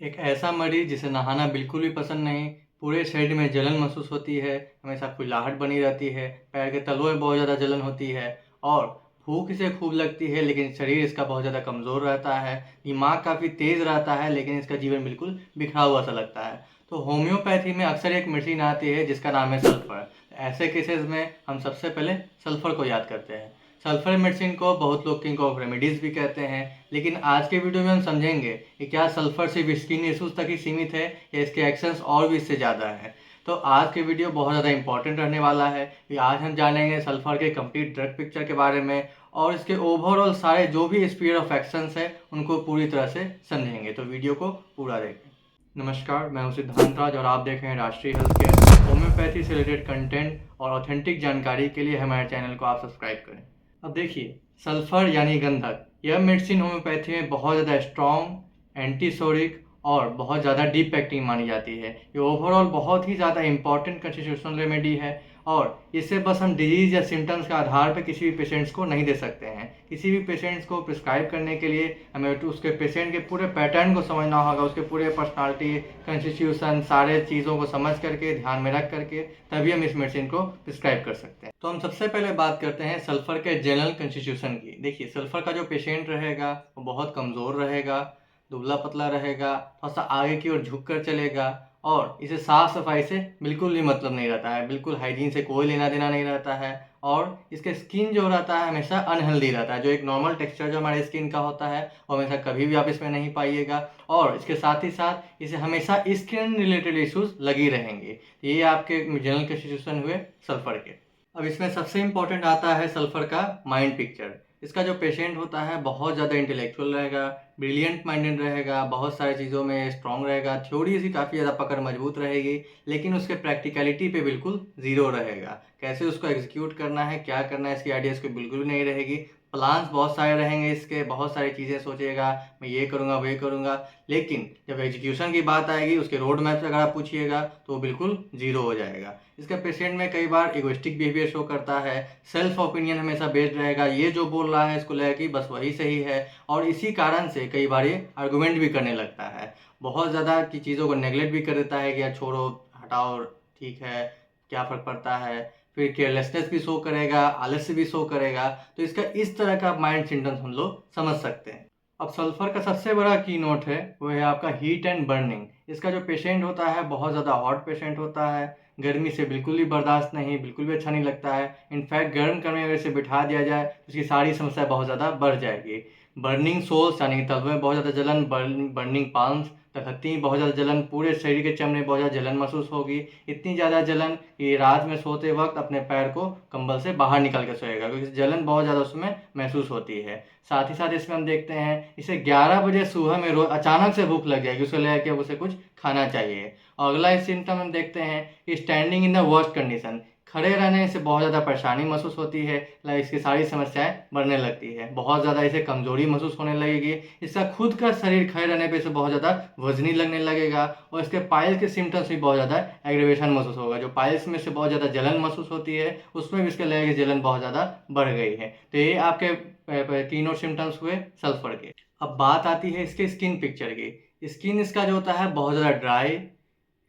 एक ऐसा मरीज जिसे नहाना बिल्कुल भी पसंद नहीं, पूरे शरीर में जलन महसूस होती है, हमेशा खुजलाहट बनी रहती है, पैर के तलुओं में बहुत ज़्यादा जलन होती है और भूख इसे खूब लगती है, लेकिन शरीर इसका बहुत ज़्यादा कमज़ोर रहता है। दिमाग काफ़ी तेज़ रहता है, लेकिन इसका जीवन बिल्कुल बिखरा हुआ सा लगता है। तो होम्योपैथी में अक्सर एक मेडिसिन आती है जिसका नाम है सल्फर। ऐसे केसेस में हम सबसे पहले सल्फर को याद करते हैं। सल्फर मेडिसिन को बहुत लोग किंग ऑफ रेमेडीज़ भी कहते हैं, लेकिन आज के वीडियो में हम समझेंगे कि क्या सल्फर सिर्फ स्किन इश्यूज तक ही सीमित है या इसके एक्शंस और भी इससे ज़्यादा हैं। तो आज के वीडियो बहुत ज़्यादा इंपॉर्टेंट रहने वाला है कि आज हम जानेंगे सल्फर के कंप्लीट ड्रग पिक्चर के बारे में और इसके ओवरऑल सारे जो भी स्पीड ऑफ एक्शंस है उनको पूरी तरह से समझेंगे। तो वीडियो को पूरा देखें। नमस्कार, मैं हूं सिद्धांत राज और आप देख रहे हैं राष्ट्रीय हेल्थ केयर। होम्योपैथी से रिलेटेड कंटेंट और ऑथेंटिक जानकारी के लिए हमारे चैनल को आप सब्सक्राइब करें। अब देखिए, सल्फर यानी गंधक, यह मेडिसिन होम्योपैथी में बहुत ज़्यादा स्ट्रॉन्ग, एंटीसोरिक और बहुत ज़्यादा डीप एक्टिंग मानी जाती है। ये ओवरऑल बहुत ही ज़्यादा इंपॉर्टेंट कंस्टिट्यूशनल रेमेडी है और इससे बस हम डिजीज़ या सिम्टम्स के आधार पर किसी भी पेशेंट्स को नहीं दे सकते हैं। किसी भी पेशेंट्स को प्रिस्क्राइब करने के लिए हमें उसके पेशेंट के पूरे पैटर्न को समझना होगा, उसके पूरे पर्सनालिटी, कंस्टिट्यूशन, सारे चीज़ों को समझ करके, ध्यान में रख करके तभी हम इस मेडिसिन को प्रिस्क्राइब कर सकते हैं। तो हम सबसे पहले बात करते हैं सल्फर के जनरल कंस्टिट्यूशन की। देखिए, सल्फर का जो पेशेंट रहेगा वो बहुत कमज़ोर रहेगा, दुबला पतला रहेगा, थोड़ा सा आगे की ओर झुक कर चलेगा और इसे साफ सफाई से बिल्कुल भी मतलब नहीं रहता है, बिल्कुल हाइजीन से कोई लेना देना नहीं रहता है और इसके स्किन जो रहता है हमेशा अनहेल्दी रहता है। जो एक नॉर्मल टेक्सचर जो हमारे स्किन का होता है वो हमेशा कभी भी आप इसमें नहीं पाइएगा और इसके साथ ही साथ इसे हमेशा स्किन रिलेटेड इश्यूज लगी रहेंगे। ये आपके जनरल कंस्टिट्यूशन हुए सल्फर के। अब इसमें सबसे इम्पोर्टेंट आता है सल्फर का माइंड पिक्चर। इसका जो पेशेंट होता है बहुत ज़्यादा इंटेलेक्चुअल रहेगा, ब्रिलियंट माइंडेड रहेगा, बहुत सारी चीज़ों में स्ट्रांग रहेगा, थ्योरी इसकी काफ़ी ज़्यादा पकड़ मजबूत रहेगी, लेकिन उसके प्रैक्टिकलिटी पे बिल्कुल ज़ीरो रहेगा। कैसे उसको एग्जीक्यूट करना है, क्या करना है, इसकी आइडियाज़ को बिल्कुल भी नहीं रहेगी। प्लान्स बहुत सारे रहेंगे इसके, बहुत सारी चीज़ें सोचेगा, मैं ये करूँगा वो करूँगा, लेकिन जब एग्जीक्यूशन की बात आएगी उसके रोड मैप से अगर आप पूछिएगा तो वो बिल्कुल ज़ीरो हो जाएगा। इसका पेशेंट में कई बार इगोइस्टिक बिहेवियर शो करता है, सेल्फ ओपिनियन हमेशा बेस्ड रहेगा, ये जो बोल रहा है इसको लगेगा कि बस वही सही है और इसी कारण से कई बार ये आर्गुमेंट भी करने लगता है। बहुत ज़्यादा की चीज़ों को नेगलेक्ट भी कर देता है कि यार छोड़ो, हटाओ, ठीक है, क्या फ़र्क पड़ता है। फिर केयरलेसनेस भी शो करेगा, आलस्य भी शो करेगा। तो इसका इस तरह का माइंड सिम्टम्स हम लोग समझ सकते हैं। अब सल्फर का सबसे बड़ा की नोट है वो है आपका हीट एंड बर्निंग। इसका जो पेशेंट होता है बहुत ज़्यादा हॉट पेशेंट होता है, गर्मी से बिल्कुल भी बर्दाश्त नहीं, बिल्कुल भी अच्छा नहीं लगता है। इनफैक्ट गर्म करने में अगर इसे बिठा दिया जाए तो इसकी सारी समस्या बहुत ज़्यादा बढ़ जाएगी। बर्निंग सोल्स यानी कि तलवे में बहुत ज़्यादा जलन, बर्निंग पाल्म्स, तखत्ती बहुत ज़्यादा जलन, पूरे शरीर के चमड़े में बहुत ज़्यादा जलन महसूस होगी। इतनी ज़्यादा जलन कि रात में सोते वक्त अपने पैर को कंबल से बाहर निकाल कर सोएगा, क्योंकि जलन बहुत ज़्यादा उसमें महसूस होती है। साथ ही साथ इसमें हम देखते हैं इसे 11 बजे सुबह में रोज अचानक से भूख लग जाएगी, उसको लगेगा कि अब उसे कुछ खाना चाहिए। और अगला इस सिम्टम हम देखते हैं कि standing in the worst condition, खड़े रहने से बहुत ज़्यादा परेशानी महसूस होती है, लाइक इसकी सारी समस्याएं बढ़ने लगती है, बहुत ज़्यादा इसे कमजोरी महसूस होने लगेगी। इसका खुद का शरीर खड़े रहने पे इसे बहुत ज़्यादा वजनी लगने लगेगा और इसके पाइल्स के सिम्टम्स भी बहुत ज़्यादा एग्रीवेशन महसूस होगा। जो पाइल्स में से बहुत ज़्यादा जलन महसूस होती है उसमें भी इसके लगेगा कि जलन बहुत ज़्यादा बढ़ गई है। तो ये आपके कीनोट सिम्टम्स हुए सल्फर के। अब बात आती है इसके स्किन पिक्चर की। स्किन इसका जो होता है बहुत ज़्यादा ड्राई,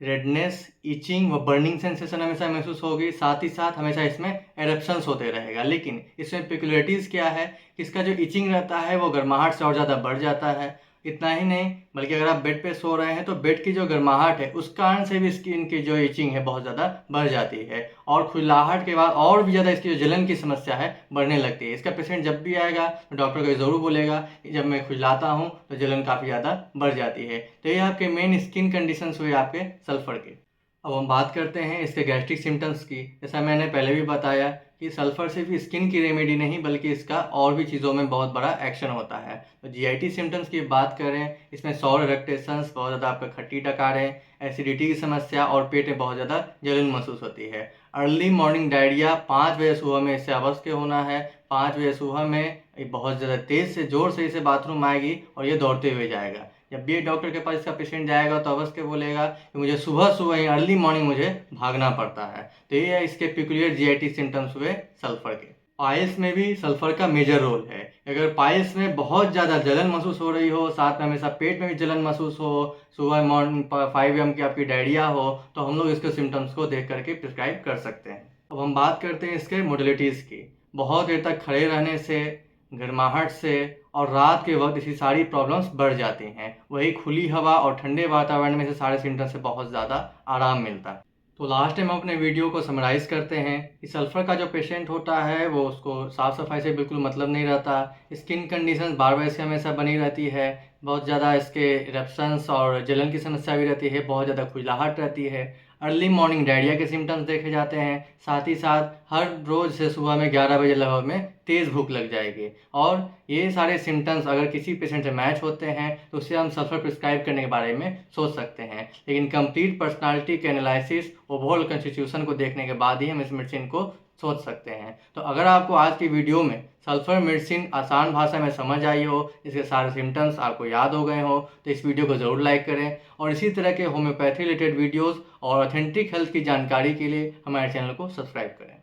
रेडनेस, इचिंग व बर्निंग सेंसेशन हमेशा महसूस होगी। साथ ही साथ हमेशा इसमें एरप्शंस होते रहेगा। लेकिन इसमें पेक्युलरिटीज़ क्या है कि इसका जो इचिंग रहता है वो गर्माहट से और ज़्यादा बढ़ जाता है। इतना ही नहीं, बल्कि अगर आप बेड पे सो रहे हैं तो बेड की जो गर्माहट है उस कारण से भी स्किन की जो इचिंग है बहुत ज़्यादा बढ़ जाती है और खुजलाहट के बाद और भी ज़्यादा इसकी जो जलन की समस्या है बढ़ने लगती है। इसका पेशेंट जब भी आएगा तो डॉक्टर को ज़रूर बोलेगा कि जब मैं खुजलाता हूँ तो जलन काफ़ी ज़्यादा बढ़ जाती है। तो ये आपके मेन स्किन कंडीशंस हुए आपके सल्फर के। अब हम बात करते हैं इसके गैस्ट्रिक सिम्टम्स की। जैसा मैंने पहले भी बताया कि सल्फर सिर्फ स्किन की रेमेडी नहीं बल्कि इसका और भी चीज़ों में बहुत बड़ा एक्शन होता है। तो जीआईटी सिम्टम्स की बात करें, इसमें सौर इरेक्टेशंस, बहुत ज़्यादा आपका खट्टी डकारें, एसिडिटी की समस्या और पेट में बहुत ज़्यादा जलन महसूस होती है। अर्ली मॉर्निंग डायरिया, 5 बजे सुबह में इससे अवश्य होना है। 5 बजे सुबह में ये बहुत ज़्यादा तेज़ से जोर से इसे बाथरूम आएगी और ये दौड़ते हुए जाएगा। जब भी डॉक्टर के पास इसका पेशेंट जाएगा तो अवश्य बोलेगा कि मुझे सुबह सुबह ही अर्ली मॉर्निंग मुझे भागना पड़ता है। तो ये इसके पिकुलियर जीआईटी सिम्टम्स हुए सल्फर के। पाइल्स में भी सल्फर का मेजर रोल है। अगर पाइल्स में बहुत ज़्यादा जलन महसूस हो रही हो, साथ में हमेशा पेट में भी जलन महसूस हो, सुबह मॉर्निंग 5 AM की आपकी डायरिया हो, तो हम लोग इसके सिम्टम्स को देख करके प्रिस्क्राइब कर सकते हैं। अब हम बात करते हैं इसके मोडलिटीज़ की। बहुत देर तक खड़े रहने से, गर्माहट से और रात के वक्त इसी सारी प्रॉब्लम्स बढ़ जाती हैं। वही खुली हवा और ठंडे वातावरण में से सारे सिम्टम्स से बहुत ज़्यादा आराम मिलता है। तो लास्ट टाइम हम अपने वीडियो को समराइज़ करते हैं कि सल्फ़र का जो पेशेंट होता है वो उसको साफ़ सफाई से बिल्कुल मतलब नहीं रहता, स्किन कंडीशन बार बार इसके हमेशा बनी रहती है, बहुत ज़्यादा इसके इरप्शंस और जलन की समस्या भी रहती है, बहुत ज़्यादा खुजलाहट रहती है, अर्ली मॉर्निंग डायरिया के सिम्टम्स देखे जाते हैं, साथ ही साथ हर रोज़ से सुबह में 11 बजे लगभग में तेज़ भूख लग जाएगी। और ये सारे सिम्टम्स अगर किसी पेशेंट से मैच होते हैं तो उससे हम सल्फर प्रिस्क्राइब करने के बारे में सोच सकते हैं, लेकिन कंप्लीट पर्सनालिटी के एनालिसिस, ओवरऑल कॉन्स्टिट्यूशन को देखने के बाद ही हम इस मेडिसिन को सोच सकते हैं। तो अगर आपको आज की वीडियो में सल्फर मेडिसिन आसान भाषा में समझ आई हो, इसके सारे सिम्टम्स आपको याद हो गए हो, तो इस वीडियो को ज़रूर लाइक करें और इसी तरह के होम्योपैथी रिलेटेड वीडियोस और ऑथेंटिक हेल्थ की जानकारी के लिए हमारे चैनल को सब्सक्राइब करें।